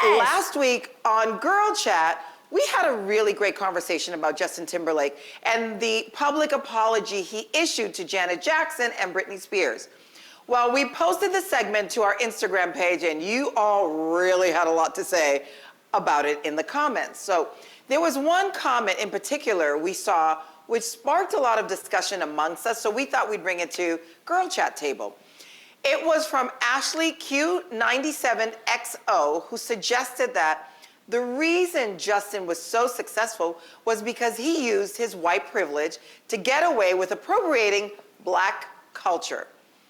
last week on Girl Chat, we had a really great conversation about Justin Timberlake and the public apology he issued to Janet Jackson and Britney Spears. Well, we posted the segment to our Instagram page, and you all really had a lot to say about it in the comments. So there was one comment in particular we saw which sparked a lot of discussion amongst us, so we thought we'd bring it to Girl Chat table. It was from Ashley Q97XO, who suggested that the reason Justin was so successful was because he used his white privilege to get away with appropriating Black culture.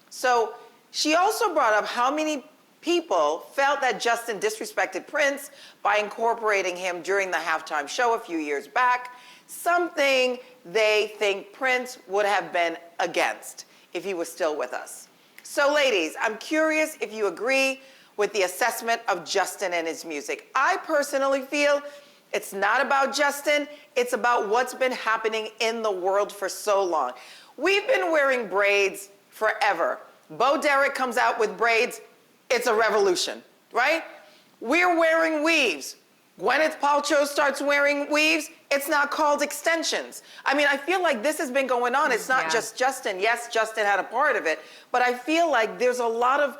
So she also brought up how many people felt that Justin disrespected Prince by incorporating him during the halftime show a few years back, something they think Prince would have been against if he was still with us. So ladies, I'm curious if you agree with the assessment of Justin and his music. I personally feel it's not about Justin, it's about what's been happening in the world for so long. We've been wearing braids forever. Bo Derek comes out with braids, it's a revolution, right? We're wearing weaves. Gwyneth Paltrow starts wearing weaves, it's not called extensions. I mean, I feel like this has been going on. It's not just Justin. Yes, Justin had a part of it, but I feel like there's a lot of,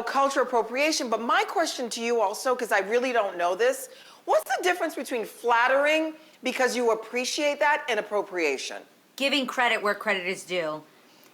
cultural appropriation. But my question to you also, because I really don't know this, what's the difference between flattering because you appreciate that and appropriation? Giving credit where credit is due.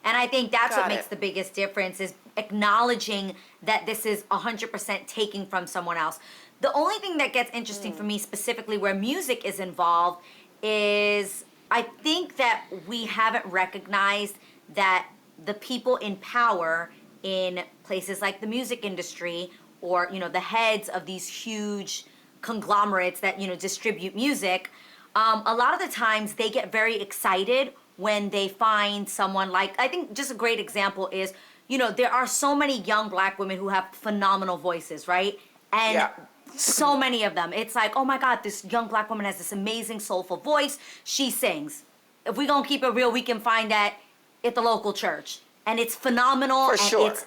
And I think that's what makes the biggest difference, is acknowledging that this is 100% taking from someone else. The only thing that gets interesting for me specifically where music is involved is I think that we haven't recognized that the people in power in places like the music industry or, the heads of these huge conglomerates that, distribute music, a lot of the times they get very excited when they find someone like, I think just a great example is, there are so many young Black women who have phenomenal voices, right? And so many of them. It's like, oh my God, this young Black woman has this amazing soulful voice. She sings. If we're gonna keep it real, we can find that at the local church. And it's phenomenal. For sure. It's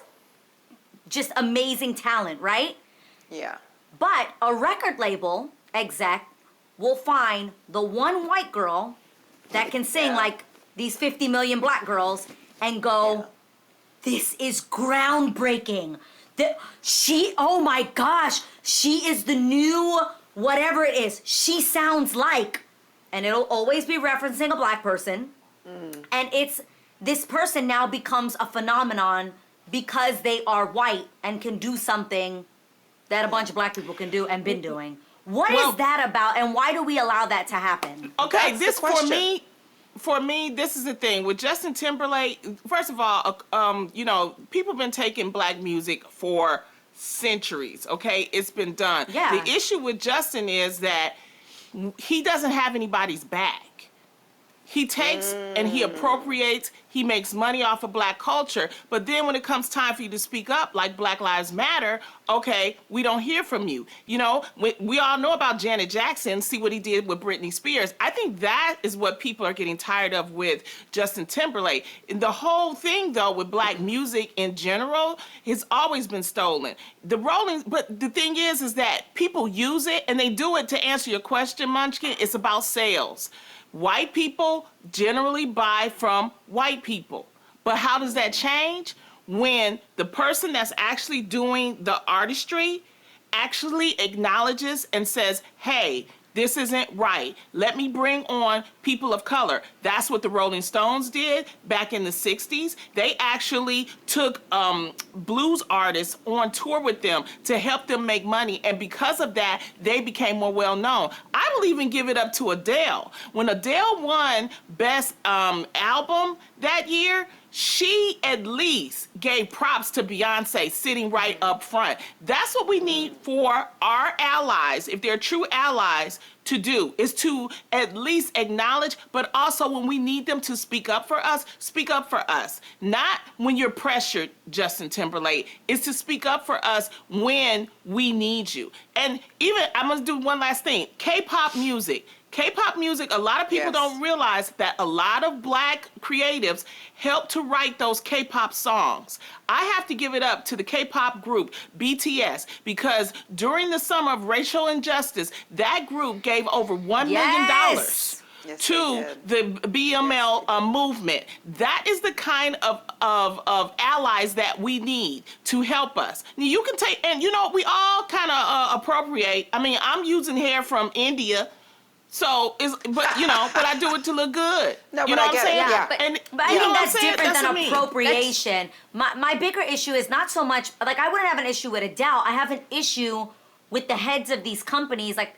just amazing talent, right? Yeah. But a record label exec will find the one white girl that can sing like these 50 million Black girls and go, this is groundbreaking. Oh my gosh, she is the new whatever it is. She sounds like, and it'll always be referencing a Black person. And this person now becomes a phenomenon because they are white and can do something that a bunch of Black people can do and been doing. What is that about, and why do we allow that to happen? Okay, for me, this is the thing. With Justin Timberlake, first of all, people have been taking Black music for centuries, okay? It's been done. Yeah. The issue with Justin is that he doesn't have anybody's back. He takes and he appropriates, he makes money off of Black culture, but then when it comes time for you to speak up, like Black Lives Matter, okay, we don't hear from you. We all know about Janet Jackson, see what he did with Britney Spears. I think that is what people are getting tired of with Justin Timberlake. The whole thing, though, with Black music in general has always been stolen. But the thing is that people use it, and they do it to answer your question, Munchkin. It's about sales. White people generally buy from white people. But how does that change? When the person that's actually doing the artistry actually acknowledges and says, hey, this isn't right. Let me bring on people of color. That's what the Rolling Stones did back in the 60s. They actually took blues artists on tour with them to help them make money. And because of that, they became more well-known. I will even give it up to Adele. When Adele won Best Album that year, she at least gave props to Beyonce sitting right up front. That's what we need for our allies, if they're true allies, to do, is to at least acknowledge, but also when we need them to speak up for us, speak up for us. Not when you're pressured, Justin Timberlake, is to speak up for us when we need you. And even, I'm gonna do one last thing, K-pop music. K-pop music, a lot of people don't realize that a lot of black creatives helped to write those K-pop songs. I have to give it up to the K-pop group, BTS, because during the summer of racial injustice, that group gave over $1 million to the BML movement. That is the kind of allies that we need to help us. You can take, and you know, we all kind of appropriate. I mean, I'm using hair from India. So, but I do it to look good. No, you but know I what I'm get saying? it. Yeah. But And, I think that's different That's than what I mean. appropriation. My bigger issue is not so much, like, I wouldn't have an issue with Adele. I have an issue with the heads of these companies. Like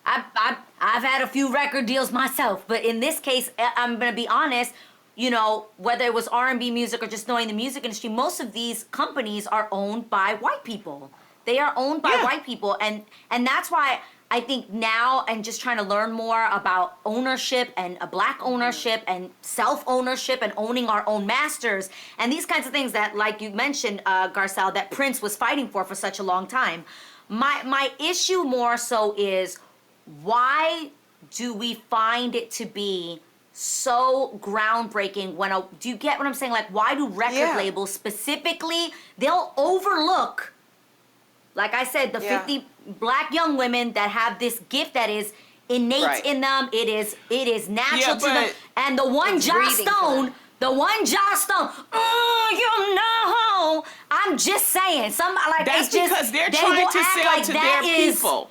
I've had a few record deals myself, but in this case, I'm gonna be honest. You know, whether it was R&B music or just knowing the music industry, most of these companies are owned by white people. They are owned by white people, and that's why I think now, and just trying to learn more about ownership and a black ownership and self-ownership and owning our own masters and these kinds of things that, like you mentioned, Garcelle, that Prince was fighting for such a long time. My issue more so is, why do we find it to be so groundbreaking do you get what I'm saying? Like, why do record labels specifically, they'll overlook, like I said, the 50 black young women that have this gift that is innate in them. It is natural to them. And the one Joss Stone, you know, I'm just saying. That's because they're trying to sell to their people.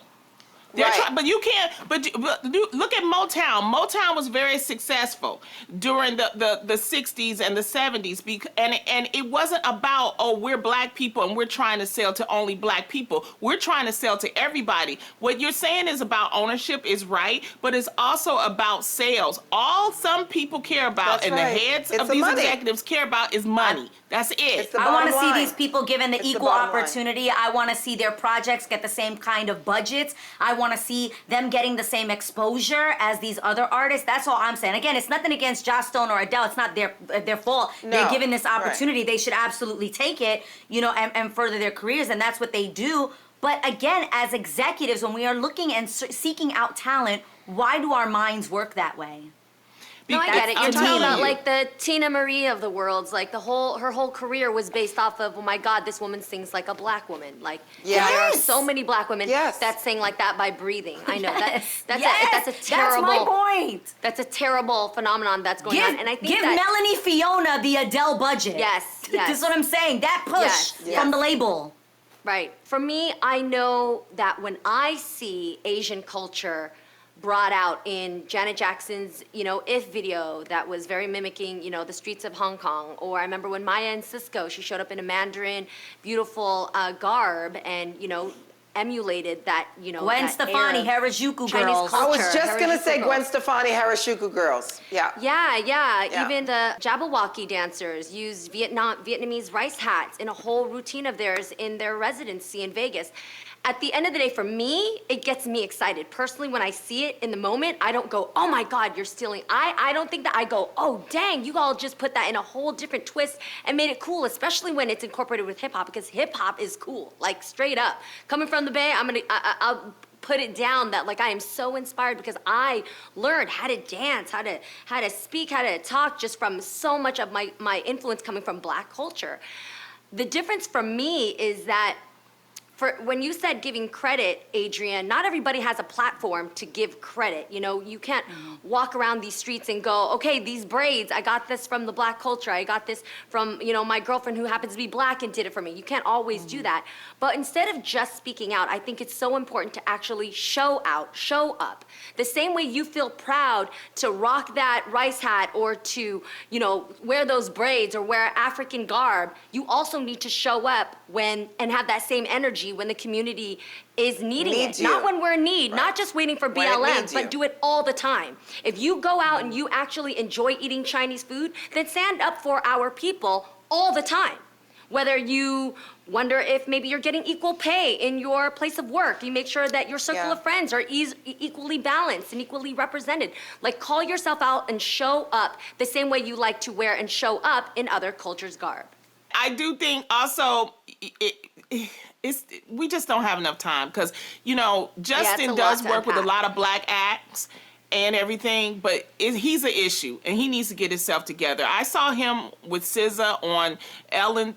But you can't. But look at Motown. Motown was very successful during the 60s and the 70s, and it wasn't about, oh, we're black people and we're trying to sell to only black people. We're trying to sell to everybody. What you're saying is about ownership is right, but it's also about sales. All some people care about, the heads of these executives care about, is money. That's it. I want to see these people given the equal opportunity. I want to see their projects get the same kind of budgets. I want to see them getting the same exposure as these other artists. That's all I'm saying. Again, it's nothing against Joss Stone or Adele. It's not their fault. No. They're given this opportunity. They should absolutely take it, and further their careers, and that's what they do. But again, as executives, when we are looking and seeking out talent, why do our minds work that way? No, I get it. You're talking about like the Tina Marie of the worlds. Like her whole career was based off of, oh my God, this woman sings like a black woman. Like there are so many black women that sing like that by breathing. I know that's a terrible. That's my point. That's a terrible phenomenon that's going on. And I think Melanie Fiona the Adele budget. Yes. That's what I'm saying. That push from the label. Right. For me, I know that when I see Asian culture brought out in Janet Jackson's, If video that was very mimicking, the streets of Hong Kong. Or I remember when Maya and Cisco, she showed up in a Mandarin, beautiful garb and, emulated that, Gwen Stefani, Harajuku girls. I was just going to say Gwen Stefani, Harajuku girls. Yeah. Yeah. Even the Jabberwocky dancers used Vietnamese rice hats in a whole routine of theirs in their residency in Vegas. At the end of the day, for me, it gets me excited. Personally, when I see it in the moment, I don't go, oh my God, you're stealing. I don't think that. I go, oh dang, you all just put that in a whole different twist and made it cool, especially when it's incorporated with hip hop, because hip hop is cool, like straight up. Coming from the Bay, I'll put it down that like I am so inspired because I learned how to dance, how to speak, how to talk, just from so much of my influence coming from black culture. The difference for me is that when you said giving credit, Adrienne, not everybody has a platform to give credit. You can't walk around these streets and go, okay, these braids, I got this from the black culture. I got this from, my girlfriend who happens to be black and did it for me. You can't always do that. But instead of just speaking out, I think it's so important to actually show up. The same way you feel proud to rock that rice hat or to, wear those braids or wear African garb, you also need to show up and have that same energy when the community is needing it. Not when we're in need, not just waiting for BLM, but do it all the time. If you go out and you actually enjoy eating Chinese food, then stand up for our people all the time. Whether you wonder if maybe you're getting equal pay in your place of work, you make sure that your circle of friends are equally balanced and equally represented. Like, call yourself out and show up the same way you like to wear and show up in other cultures' garb. I do think also we just don't have enough time because Justin does work with a lot of black acts, and everything, but he's an issue, and he needs to get himself together. I saw him with SZA on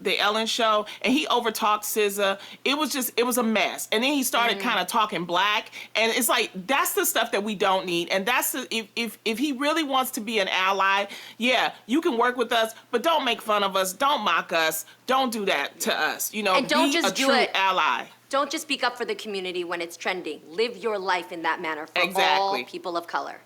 the Ellen show, and he overtalked SZA. It was a mess. And then he started kind of talking black, and it's like, that's the stuff that we don't need. And that's if he really wants to be an ally, yeah, you can work with us, but don't make fun of us, don't mock us, don't do that to us. You know, And don't be just a do true it. ally. Don't just speak up for the community when it's trending. Live your life in that manner for all Exactly. people of color.